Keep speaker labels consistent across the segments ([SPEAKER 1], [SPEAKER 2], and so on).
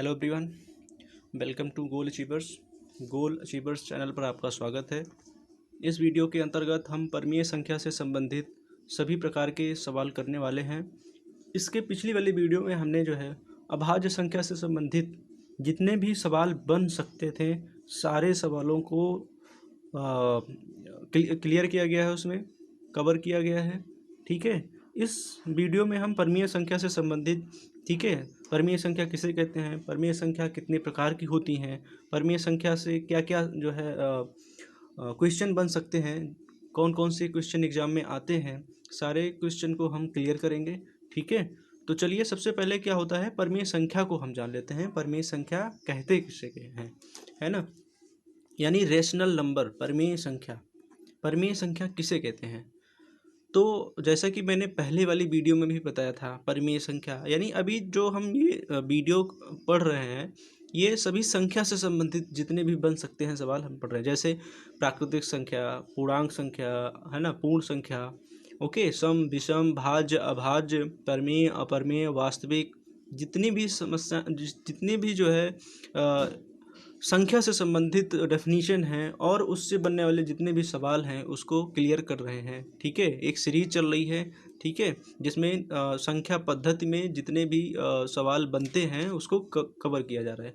[SPEAKER 1] Hello everyone, welcome to goal achievers. Goal achievers channel पर आपका स्वागत है। इस वीडियो के अंतर्गत हम परमीय संख्या से संबंधित सभी प्रकार के सवाल करने वाले हैं। इसके पिछली वाली वीडियो में हमने जो है अभाज्य संख्या से संबंधित जितने भी सवाल बन सकते थे सारे सवालों को क्लियर किया गया है, उसमें कवर किया गया है। ठीक है, इस वीडियो में हम परमीय संख्या से संबंधित, ठीक है, परमीय संख्या किसे कहते हैं, परमीय संख्या कितने प्रकार की होती हैं, परमीय संख्या से क्या क्या जो है क्वेश्चन बन सकते हैं, कौन कौन से क्वेश्चन एग्जाम में आते हैं, सारे क्वेश्चन को हम क्लियर करेंगे। ठीक है, तो चलिए सबसे पहले क्या होता है, परमीय संख्या को हम जान लेते हैं। परमीय संख्या कहते किसे हैं, है ना, यानी रेशनल नंबर। परमीय संख्या, परमीय संख्या किसे कहते हैं? तो जैसा कि मैंने पहले वाली वीडियो में भी बताया था, परमीय संख्या यानी अभी जो हम ये वीडियो पढ़ रहे हैं ये सभी संख्या से संबंधित जितने भी बन सकते हैं सवाल हम पढ़ रहे हैं। जैसे प्राकृतिक संख्या, पूर्णांक संख्या, है ना, पूर्ण संख्या, ओके, सम विषम भाज्य अभाज्य, परमीय अपरमीय, वास्तविक, जितनी भी समस्या, जितनी भी जो है संख्या से संबंधित डेफिनीशन है और उससे बनने वाले जितने भी सवाल हैं उसको क्लियर कर रहे हैं। ठीक है, एक सीरीज चल रही है, ठीक है, जिसमें संख्या पद्धति में जितने भी सवाल बनते हैं उसको कवर किया जा रहा है।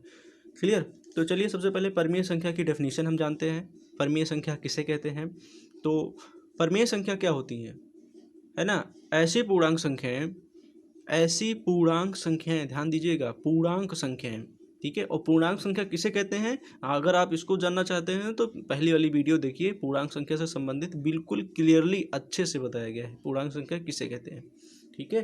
[SPEAKER 1] क्लियर? तो चलिए सबसे पहले परमीय संख्या की डेफिनीशन हम जानते हैं। परमीय संख्या किसे कहते हैं? तो परमीय संख्या क्या होती है ना, ऐसी पूर्णांक संख्याएं, ऐसी पूर्णांक संख्याएं, ध्यान दीजिएगा, पूर्णांक संख्याएं। ठीक है, और पूर्णांक संख्या किसे कहते हैं, अगर आप इसको जानना चाहते हैं तो पहली वाली वीडियो देखिए, पूर्णांक संख्या से संबंधित बिल्कुल क्लियरली अच्छे से बताया गया है पूर्णांक संख्या किसे कहते हैं। ठीक है,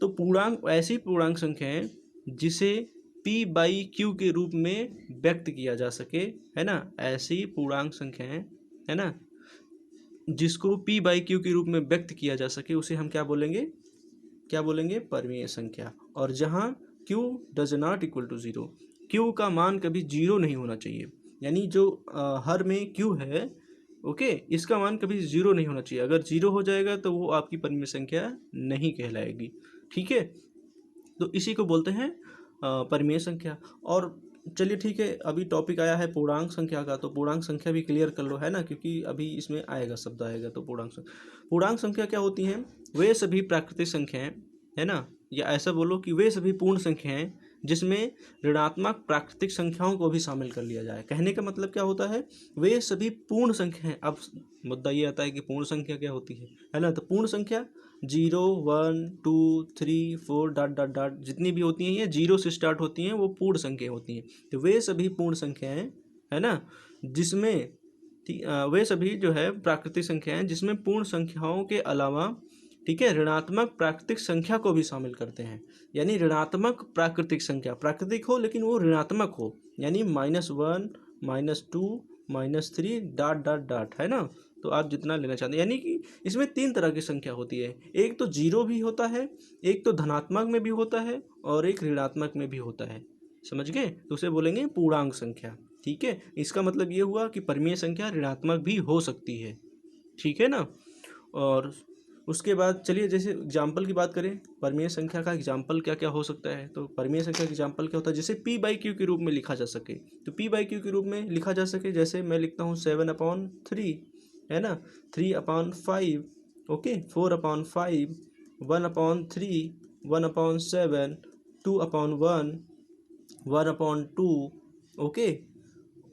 [SPEAKER 1] तो पूर्णांक ऐसी पूर्णांक संख्याएं जिसे p बाई क्यू के रूप में व्यक्त किया जा सके, है ना, ऐसी पूर्णांक संख्याएं, है ना, जिसको p बाई क्यू के रूप में व्यक्त किया जा सके उसे हम क्या बोलेंगे, क्या बोलेंगे, परमीय संख्या। और जहाँ q does not equal to zero, q का मान कभी जीरो नहीं होना चाहिए, यानी जो हर में q है, ओके, इसका मान कभी जीरो नहीं होना चाहिए। अगर जीरो हो जाएगा तो वो आपकी परमीय संख्या नहीं कहलाएगी। ठीक है, तो इसी को बोलते हैं परमीय संख्या। और चलिए ठीक है, अभी टॉपिक आया है पूर्णांक संख्या का, तो पूर्णांक संख्या भी क्लियर कर लो, है ना, क्योंकि अभी इसमें आएगा, शब्द आएगा। तो पूर्णांक संख्या क्या होती हैं? वे सभी प्राकृतिक संख्याएं, है ना, या ऐसा बोलो कि वे सभी पूर्ण संख्याएं जिसमें ऋणात्मक प्राकृतिक संख्याओं को भी शामिल कर लिया जाए। कहने का मतलब क्या होता है, वे सभी पूर्ण संख्याएं। अब मुद्दा ये आता है कि पूर्ण संख्या क्या होती है ना, तो पूर्ण संख्या 0 1 2 3 4 डॉट डॉट डॉट जितनी भी होती हैं ये जीरो से स्टार्ट होती हैं, वो पूर्ण संख्या होती हैं। तो वे सभी पूर्ण संख्याएं, है ना, जिसमें वे सभी जो है प्राकृतिक संख्याएं जिसमें पूर्ण संख्याओं के अलावा, ठीक है, ऋणात्मक प्राकृतिक संख्या को भी शामिल करते हैं। यानी ऋणात्मक प्राकृतिक संख्या, प्राकृतिक हो लेकिन वो ऋणात्मक हो, यानी -1 -2 -3 डॉट डॉट डॉट, है ना। तो आप जितना लेना चाहते हैं, यानी कि इसमें 3 तरह की संख्या होती है, एक तो जीरो भी होता है, एक तो धनात्मक में भी होता है, और एक ऋणात्मक में भी होता है। समझ गए? तो उसे बोलेंगे पूर्णांक संख्या। ठीक है, इसका मतलब ये हुआ कि परमीय संख्या ऋणात्मक भी हो सकती है। ठीक है ना। और उसके बाद चलिए जैसे एग्जाम्पल की बात करें, परमीय संख्या का एग्जाम्पल क्या क्या हो सकता है। तो परमीय संख्या का एग्जाम्पल क्या होता है, जैसे p बाई क्यू के रूप में लिखा जा सके। तो p बाई क्यू के रूप में लिखा जा सके, जैसे मैं लिखता हूँ 7/3, है ना, 3/5, ओके, 4/5, 1/3, 1/7, 2/1, 1/2, ओके।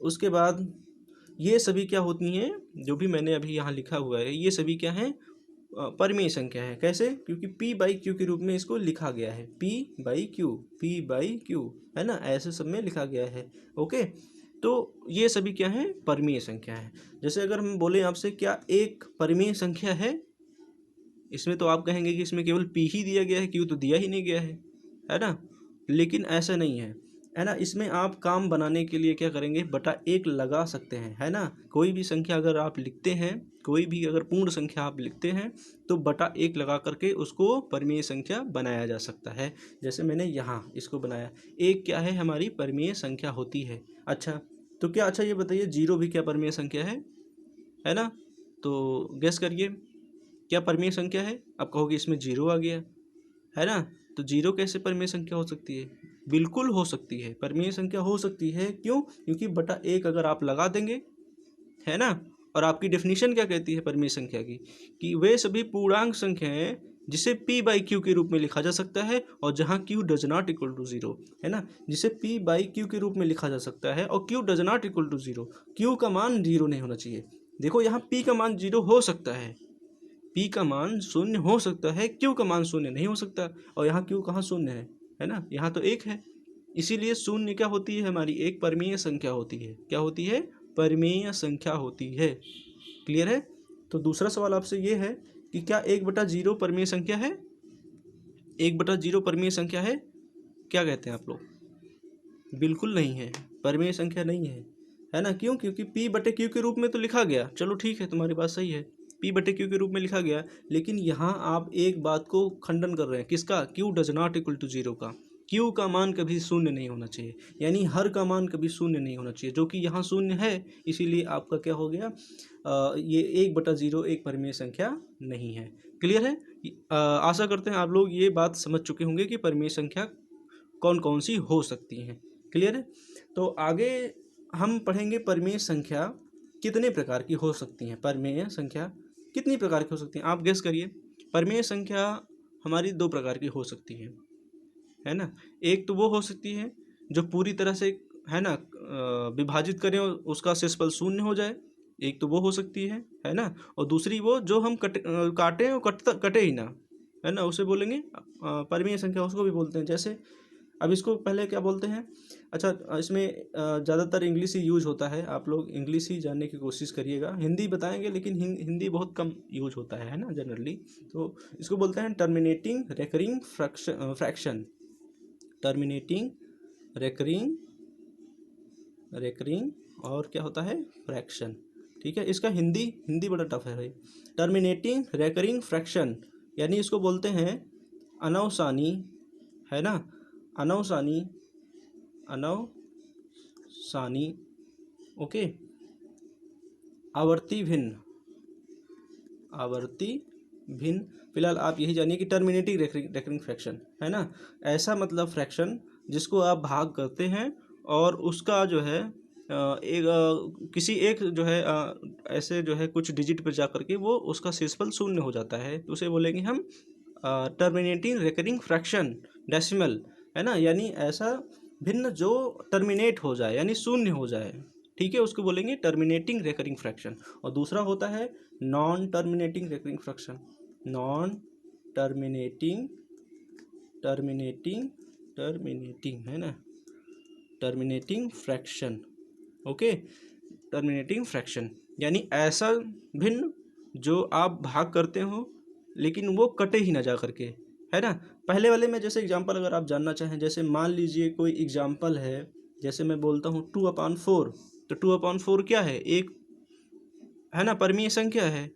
[SPEAKER 1] उसके बाद ये सभी क्या होती हैं, जो भी मैंने अभी यहाँ लिखा हुआ है ये सभी क्या हैं, परमीय संख्या है। कैसे? क्योंकि p बाई क्यू के रूप में इसको लिखा गया है, p बाई क्यू, है ना, ऐसे सब में लिखा गया है। ओके, तो ये सभी क्या है, परमीय संख्या है। जैसे अगर हम बोले आपसे क्या एक परमीय संख्या है, इसमें तो आप कहेंगे कि इसमें केवल p ही दिया गया है, q तो दिया ही नहीं गया है ना। लेकिन ऐसा नहीं है ना, इसमें आप काम बनाने के लिए क्या करेंगे, बटा 1 लगा सकते हैं, है ना। कोई भी संख्या अगर आप लिखते हैं, कोई भी अगर पूर्ण संख्या आप लिखते हैं तो बटा 1 लगा करके उसको परमीय संख्या बनाया जा सकता है। जैसे मैंने यहाँ इसको बनाया, एक क्या है, हमारी परमीय संख्या होती है। अच्छा, तो क्या, अच्छा ये बताइए, जीरो भी क्या परमीय संख्या है ना। तो गेस करिए क्या परमीय संख्या है। आप कहोगे इसमें जीरो आ गया, है ना, तो जीरो कैसे परमीय संख्या हो सकती है? बिल्कुल हो सकती है, परिमेय संख्या हो सकती है। क्यों? क्योंकि बटा एक अगर आप लगा देंगे, है ना, और आपकी डेफिनेशन क्या कहती है परिमेय संख्या की, कि वे सभी पूर्णांक संख्याएं जिसे p बाई क्यू के रूप में लिखा जा सकता है, और जहां q does not equal to zero, है ना, जिसे p बाई क्यू के रूप में लिखा जा सकता है और q does not equal to zero, q का मान जीरो नहीं होना चाहिए। देखो यहाँ p का मान जीरो हो सकता है, p का मान शून्य हो सकता है, q का मान शून्य नहीं हो सकता, और यहाँ q कहाँ शून्य है ना, यहाँ तो एक है। इसीलिए शून्य क्या होती है हमारी, एक परिमेय संख्या होती है। क्या होती है? परिमेय संख्या होती है। क्लियर है? तो दूसरा सवाल आपसे ये है कि क्या 1/0 परिमेय संख्या है? 1/0 परिमेय संख्या है? क्या कहते हैं आप लोग? बिल्कुल नहीं है, परिमेय संख्या नहीं है ना। क्यों? क्योंकि p/q के रूप में तो लिखा गया, चलो ठीक है, तुम्हारी बात सही है, p/q के रूप में लिखा गया, लेकिन यहाँ आप एक बात को खंडन कर रहे हैं, किसका? q does not equal to zero का। q का मान कभी शून्य नहीं होना चाहिए, यानी हर का मान कभी शून्य नहीं होना चाहिए, जो कि यहाँ शून्य है, इसीलिए आपका क्या हो गया, ये 1/0 एक परिमेय संख्या नहीं है। क्लियर है? आशा करते हैं आप लोग ये बात समझ चुके होंगे कि परिमेय संख्या कौन कौन सी हो सकती हैं। क्लियर है? तो आगे हम पढ़ेंगे परिमेय संख्या कितने प्रकार की हो सकती हैं। परिमेय संख्या कितनी प्रकार की हो सकती हैं, आप गेस करिए। परिमेय संख्या हमारी दो प्रकार की हो सकती है ना। एक तो वो हो सकती है जो पूरी तरह से, है ना, विभाजित करें और उसका शेषफल शून्य हो जाए, एक तो वो हो सकती है ना। और दूसरी वो जो हम काटें और कटे ही ना, है ना, उसे बोलेंगे परिमेय संख्या, उसको भी बोलते हैं। जैसे अब इसको पहले क्या बोलते हैं, अच्छा, इसमें ज़्यादातर इंग्लिश ही यूज होता है, आप लोग इंग्लिश ही जानने की कोशिश करिएगा। हिंदी बताएंगे लेकिन हिंदी बहुत कम यूज होता है ना जनरली। तो इसको बोलते हैं terminating recurring fraction. Terminating recurring recurring और क्या होता है, फ्रैक्शन। ठीक है, इसका हिंदी हिंदी बड़ा टफ है भाई। टर्मिनेटिंग रेकरिंग फ्रैक्शन, यानी इसको बोलते हैं अनवसानी, है ना, अनवसानी, अनवसानी, ओके, आवर्ती भिन्न, आवर्ती भिन्न। फिलहाल आप यही जानिए कि टर्मिनेटिंग रेकरिंग फ्रैक्शन, है ना, ऐसा मतलब फ्रैक्शन जिसको आप भाग करते हैं और उसका जो है किसी एक जो है ऐसे जो है कुछ डिजिट पर जा करके वो उसका शेषफल शून्य हो जाता है, तो उसे बोलेंगे हम टर्मिनेटिंग रेकरिंग फ्रैक्शन डेसिमल, है ना, यानी ऐसा भिन्न जो टर्मिनेट हो जाए यानी शून्य हो जाए। ठीक है, उसको बोलेंगे टर्मिनेटिंग रेकरिंग फ्रैक्शन। और दूसरा होता है non terminating recurring fraction, non terminating terminating terminating, है ना, terminating fraction, okay, terminating fraction यानी ऐसा भिन्न जो आप भाग करते हो लेकिन वो कटे ही ना जा करके, है ना। पहले वाले में जैसे एग्जांपल अगर आप जानना चाहें, जैसे मान लीजिए कोई एग्जांपल है, जैसे मैं बोलता हूँ 2/4, तो 2/4 क्या है, एक, है ना, परिमेय संख्या है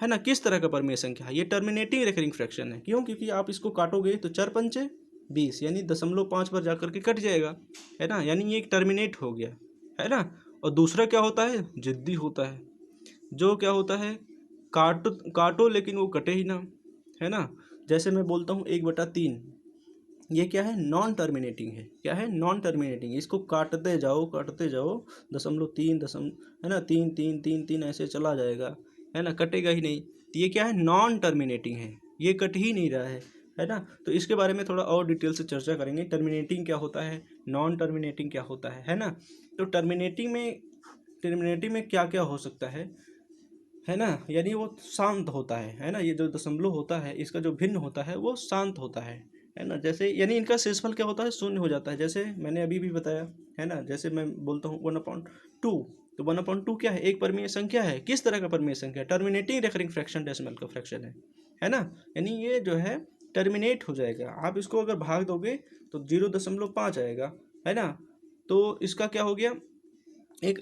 [SPEAKER 1] ना। किस तरह का परिमेय संख्या है? ये टर्मिनेटिंग रेकरिंग फ्रैक्शन है। क्यों? क्योंकि आप इसको काटोगे तो 4×5 = 20, यानी 0.5 पर जाकर के कट जाएगा, है ना, यानी ये एक टर्मिनेट हो गया, है ना। और दूसरा क्या होता है, जिद्दी होता है, जो क्या होता है, काटो काटो लेकिन वो कटे ही ना, है ना। जैसे मैं बोलता हूँ 1/3, ये क्या है, नॉन टर्मिनेटिंग है। क्या है? Non terminating. इसको काटते जाओ 0.3 है ना, 3 ऐसे चला जाएगा, है ना, कटेगा ही नहीं। तो ये क्या है, नॉन टर्मिनेटिंग है, ये कट ही नहीं रहा है ना। तो इसके बारे में थोड़ा और डिटेल से चर्चा करेंगे, टर्मिनेटिंग क्या होता है, नॉन टर्मिनेटिंग क्या होता है ना। तो टर्मिनेटिंग में क्या क्या हो सकता है ना, यानी वो शांत होता है ना, ये जो दशमलव होता है इसका जो भिन्न होता है वो शांत होता है ना। जैसे यानी इनका शेषफल क्या होता है, शून्य हो जाता है, जैसे मैंने अभी भी बताया, है ना। जैसे मैं बोलता हूँ 1/2, तो 1/2 क्या है, एक परिमेय संख्या है। किस तरह का परिमेय संख्या? टर्मिनेटिंग रेकरिंग फ्रैक्शन डेसिमल का फ्रैक्शन है ना, यानी ये जो है टर्मिनेट हो जाएगा। आप इसको अगर भाग दोगे तो 0.5 आएगा, है ना। तो इसका क्या हो गया, एक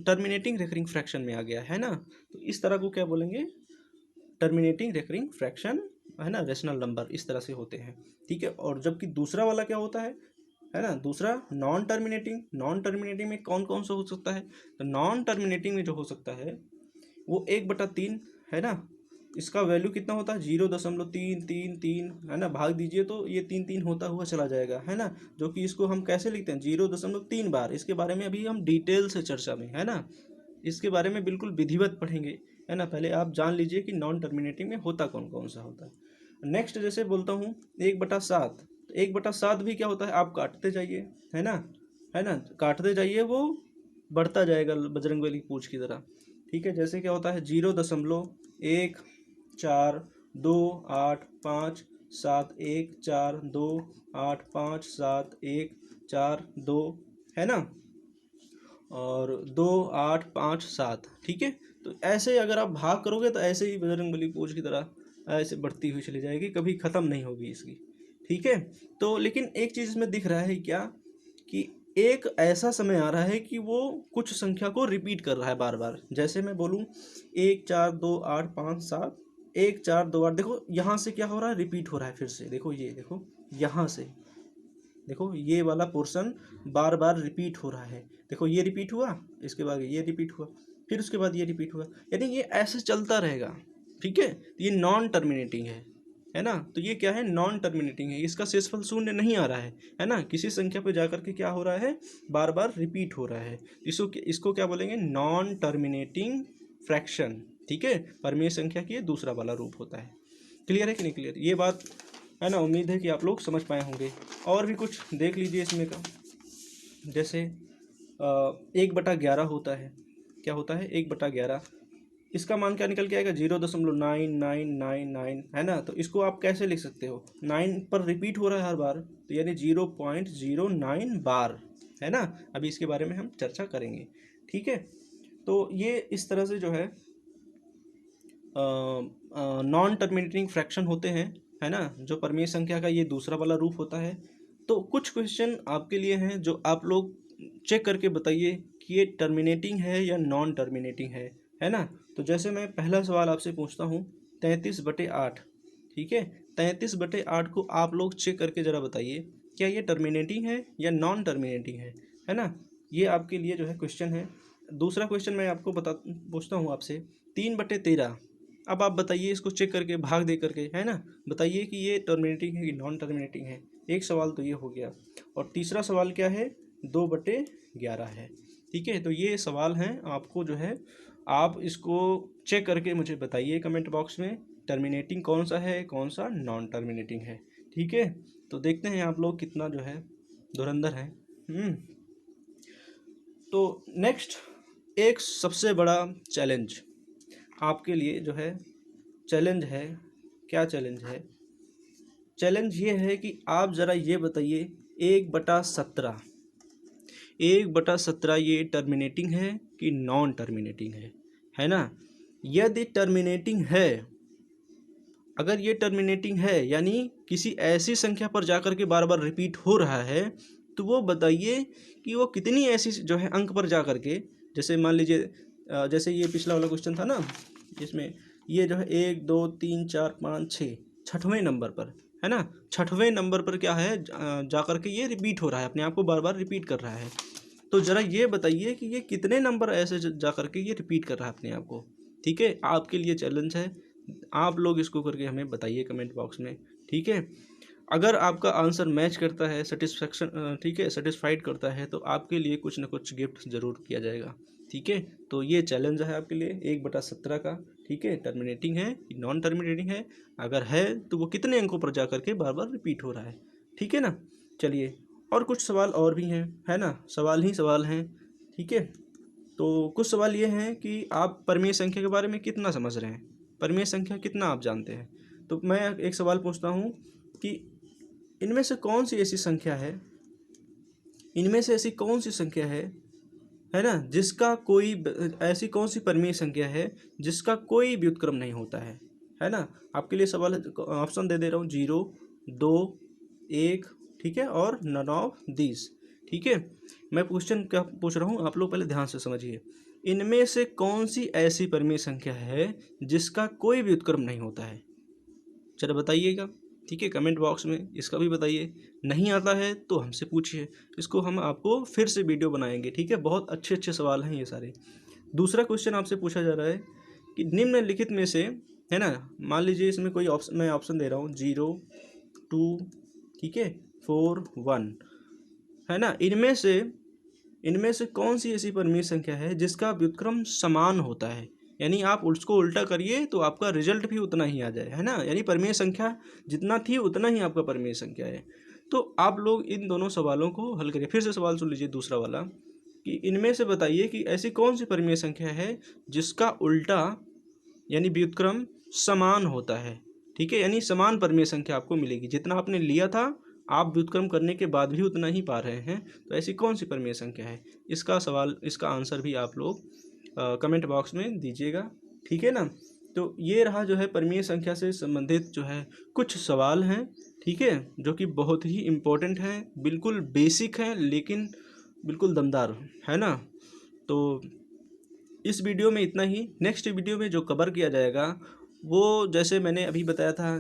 [SPEAKER 1] टर्मिनेटिंग रेकरिंग फ्रैक्शन में आ गया, है ना। तो इस तरह को क्या बोलेंगे, टर्मिनेटिंग रेकरिंग फ्रैक्शन, है ना, रेशनल नंबर इस तरह से होते हैं। ठीक है, और जबकि दूसरा वाला क्या होता है ना, दूसरा नॉन टर्मिनेटिंग में कौन कौन सा हो सकता है, तो नॉन टर्मिनेटिंग में जो हो सकता है वो 1/3, है ना, इसका वैल्यू कितना होता है 0.333, है ना, भाग दीजिए तो ये 3 3 होता हुआ चला जाएगा, है ना, जो कि इसको हम कैसे लिखते हैं 0.3 बार। इसके बारे में अभी हम डिटेल से चर्चा में, है ना, इसके बारे में बिल्कुल विधिवत पढ़ेंगे, है ना। पहले आप जान लीजिए कि नॉन टर्मिनेटिंग में होता कौन कौन सा होता है। नेक्स्ट जैसे बोलता हूँ 1/7, तो 1/7 भी क्या होता है, आप काटते जाइए, है ना, है ना, काटते जाइए, वो बढ़ता जाएगा बजरंगबली की पूंछ की तरह। ठीक है, जैसे क्या होता है 0.142871427 है ना, और 2857, ठीक है। तो ऐसे अगर आप भाग करोगे तो ऐसे ही बजरंगबली पूंछ की तरह ऐसे बढ़ती हुई चली जाएगी, कभी ख़त्म नहीं होगी इसकी। ठीक है, तो लेकिन एक चीज़ इसमें दिख रहा है क्या, कि एक ऐसा समय आ रहा है कि वो कुछ संख्या को रिपीट कर रहा है बार बार। जैसे मैं बोलूँ 1 4 2 8 5 7, 1 4 2 8, देखो यहाँ से क्या हो रहा है, रिपीट हो रहा है फिर से। देखो ये देखो, यहाँ से देखो ये वाला पोर्शन बार बार रिपीट हो रहा है। देखो ये रिपीट हुआ, इसके बाद ये रिपीट हुआ, फिर उसके बाद ये रिपीट हुआ, यानी ये ऐसे चलता रहेगा। ठीक है, तो ये नॉन टर्मिनेटिंग है ना। तो ये क्या है, नॉन टर्मिनेटिंग है, इसका शेषफल शून्य नहीं आ रहा है ना, किसी संख्या पे जाकर के क्या हो रहा है, बार बार रिपीट हो रहा है। इसको क्या बोलेंगे, नॉन टर्मिनेटिंग फ्रैक्शन। ठीक है, परमेय संख्या की ये दूसरा वाला रूप होता है। क्लियर है कि नहीं क्लियर, ये बात है ना, उम्मीद है कि आप लोग समझ पाए होंगे। और भी कुछ देख लीजिए इसमें का, जैसे 1/11 होता है, क्या होता है 1/11, इसका मान क्या निकल के आएगा 0.9999, है ना। तो इसको आप कैसे लिख सकते हो, 9 पर रिपीट हो रहा है हर बार, तो यानी 0.09 बार, है ना। अभी इसके बारे में हम चर्चा करेंगे। ठीक है, तो ये इस तरह से जो है नॉन टर्मिनेटिंग फ्रैक्शन होते हैं, है ना, जो परमेय संख्या का ये दूसरा वाला रूप होता है। तो कुछ क्वेश्चन आपके लिए हैं जो आप लोग चेक करके बताइए कि ये टर्मिनेटिंग है या नॉन टर्मिनेटिंग है ना। तो जैसे मैं पहला सवाल आपसे पूछता हूँ 33/8, ठीक है, 33/8 को आप लोग चेक करके ज़रा बताइए क्या ये टर्मिनेटिंग है या नॉन टर्मिनेटिंग है ना। ये आपके लिए जो है क्वेश्चन है। दूसरा क्वेश्चन मैं आपको पूछता हूँ आपसे 3/13, अब आप बताइए इसको चेक करके भाग दे करके, है ना, बताइए कि ये टर्मिनेटिंग है कि नॉन टर्मिनेटिंग है। एक सवाल तो ये हो गया, और तीसरा सवाल क्या है, 2/11 है। ठीक है, तो ये सवाल हैं, आपको जो है आप इसको चेक करके मुझे बताइए कमेंट बॉक्स में, टर्मिनेटिंग कौन सा है, कौन सा नॉन टर्मिनेटिंग है। ठीक है, तो देखते हैं आप लोग कितना जो है धुरंधर है। तो नेक्स्ट एक सबसे बड़ा चैलेंज आपके लिए जो है, चैलेंज है, क्या चैलेंज है, चैलेंज ये है कि आप ज़रा ये बताइए 1/17, 1/17 ये टर्मिनेटिंग है कि नॉन टर्मिनेटिंग है ना। यदि टर्मिनेटिंग है, अगर ये टर्मिनेटिंग है यानी किसी ऐसी संख्या पर जाकर के बार बार रिपीट हो रहा है, तो वो बताइए कि वो कितनी ऐसी जो है अंक पर जा कर के, जैसे मान लीजिए जैसे ये पिछला वाला क्वेश्चन था ना, इसमें ये जो है 1 2 3 4 5 6, छठवें नंबर पर, है ना, छठवें नंबर पर क्या है जा कर के ये रिपीट हो रहा है, अपने आप को बार बार रिपीट कर रहा है। तो ज़रा ये बताइए कि ये कितने नंबर ऐसे जा कर के ये रिपीट कर रहा है अपने आप को। ठीक है, आपके लिए चैलेंज है, आप लोग इसको करके हमें बताइए कमेंट बॉक्स में। ठीक है, अगर आपका आंसर मैच करता है, सेटिस्फैक्शन, ठीक है, सेटिस्फाइड करता है, तो आपके लिए कुछ ना कुछ गिफ्ट ज़रूर किया जाएगा। ठीक है, तो ये चैलेंज है आपके लिए 1/17 का। ठीक है, टर्मिनेटिंग है कि नॉन टर्मिनेटिंग है, अगर है तो वो कितने अंकों पर जा कर के बार बार रिपीट हो रहा है। ठीक है ना, चलिए और कुछ सवाल और भी हैं, है ना, सवाल ही सवाल हैं। ठीक है, तो कुछ सवाल ये हैं कि आप परमेय संख्या के बारे में कितना समझ रहे हैं, परमेय संख्या कितना आप जानते हैं। तो मैं एक सवाल पूछता हूँ कि इनमें से कौन सी ऐसी संख्या है, इनमें से ऐसी कौन सी संख्या है ना, जिसका कोई ऐसी कौन सी परमीय संख्या है जिसका कोई व्युत्क्रम नहीं होता है ना। आपके लिए सवाल ऑप्शन दे रहा हूँ, 0 2 1, ठीक है, और नन ऑफ दिस। ठीक है, मैं क्वेश्चन क्या पूछ रहा हूँ, आप लोग पहले ध्यान से समझिए। इनमें से कौन सी ऐसी परमीय संख्या है जिसका कोई व्युत्क्रम नहीं होता है, चलो बताइएगा। ठीक है, कमेंट बॉक्स में इसका भी बताइए। नहीं आता है तो हमसे पूछिए, इसको हम आपको फिर से वीडियो बनाएंगे। ठीक है, बहुत अच्छे अच्छे सवाल हैं ये सारे। दूसरा क्वेश्चन आपसे पूछा जा रहा है कि निम्नलिखित में से है ना। मान लीजिए इसमें कोई ऑप्शन, मैं ऑप्शन दे रहा हूँ 0 2, ठीक है, 4 1, है ना। इनमें से कौन सी ऐसी परिमेय संख्या है जिसका व्युत्क्रम समान होता है, यानी आप उसको उल्टा करिए तो आपका रिजल्ट भी उतना ही आ जाए, है ना। यानी परिमेय संख्या जितना थी उतना ही आपका परिमेय संख्या है। तो आप लोग इन दोनों सवालों को हल करिए। फिर से सवाल सुन लीजिए दूसरा वाला, कि इनमें से बताइए कि ऐसी कौन सी परिमेय संख्या है जिसका उल्टा यानी व्युत्क्रम समान होता है, ठीक है। यानी समान परिमेय संख्या आपको मिलेगी, जितना आपने लिया था आप व्युत्क्रम करने के बाद भी उतना ही पा रहे हैं। तो ऐसी कौन सी परिमेय संख्या है, इसका सवाल, इसका आंसर भी आप लोग कमेंट बॉक्स में दीजिएगा, ठीक है ना। तो ये रहा जो है परिमेय संख्या से संबंधित जो है कुछ सवाल हैं, ठीक है, जो कि बहुत ही इम्पोर्टेंट हैं, बिल्कुल बेसिक हैं लेकिन बिल्कुल दमदार, है ना। तो इस वीडियो में इतना ही। नेक्स्ट वीडियो में जो कवर किया जाएगा वो जैसे मैंने अभी बताया था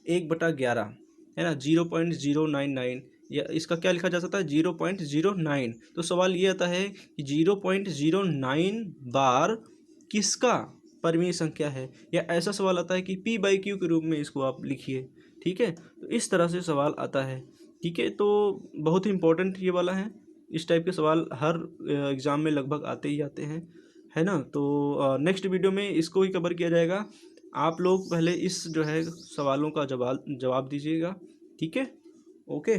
[SPEAKER 1] 1/11, है ना, 0.099, या इसका क्या लिखा जा सकता है 0.09। तो सवाल ये आता है कि 0.09 बार किसका परिमेय संख्या है, या ऐसा सवाल आता है कि P/Q के रूप में इसको आप लिखिए, ठीक है। तो इस तरह से सवाल आता है, ठीक है। तो बहुत ही इंपॉर्टेंट ये वाला है, इस टाइप के सवाल हर एग्ज़ाम में लगभग आते ही आते हैं, है ना। तो नेक्स्ट वीडियो में इसको ही कवर किया जाएगा। आप लोग पहले इस जो है सवालों का जवाब दीजिएगा, ठीक है, ओके।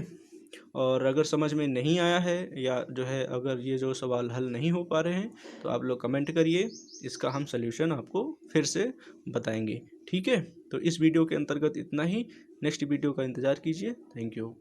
[SPEAKER 1] और अगर समझ में नहीं आया है या जो है अगर ये जो सवाल हल नहीं हो पा रहे हैं तो आप लोग कमेंट करिए, इसका हम सल्यूशन आपको फिर से बताएंगे, ठीक है। तो इस वीडियो के अंतर्गत इतना ही, नेक्स्ट वीडियो का इंतज़ार कीजिए। Thank you.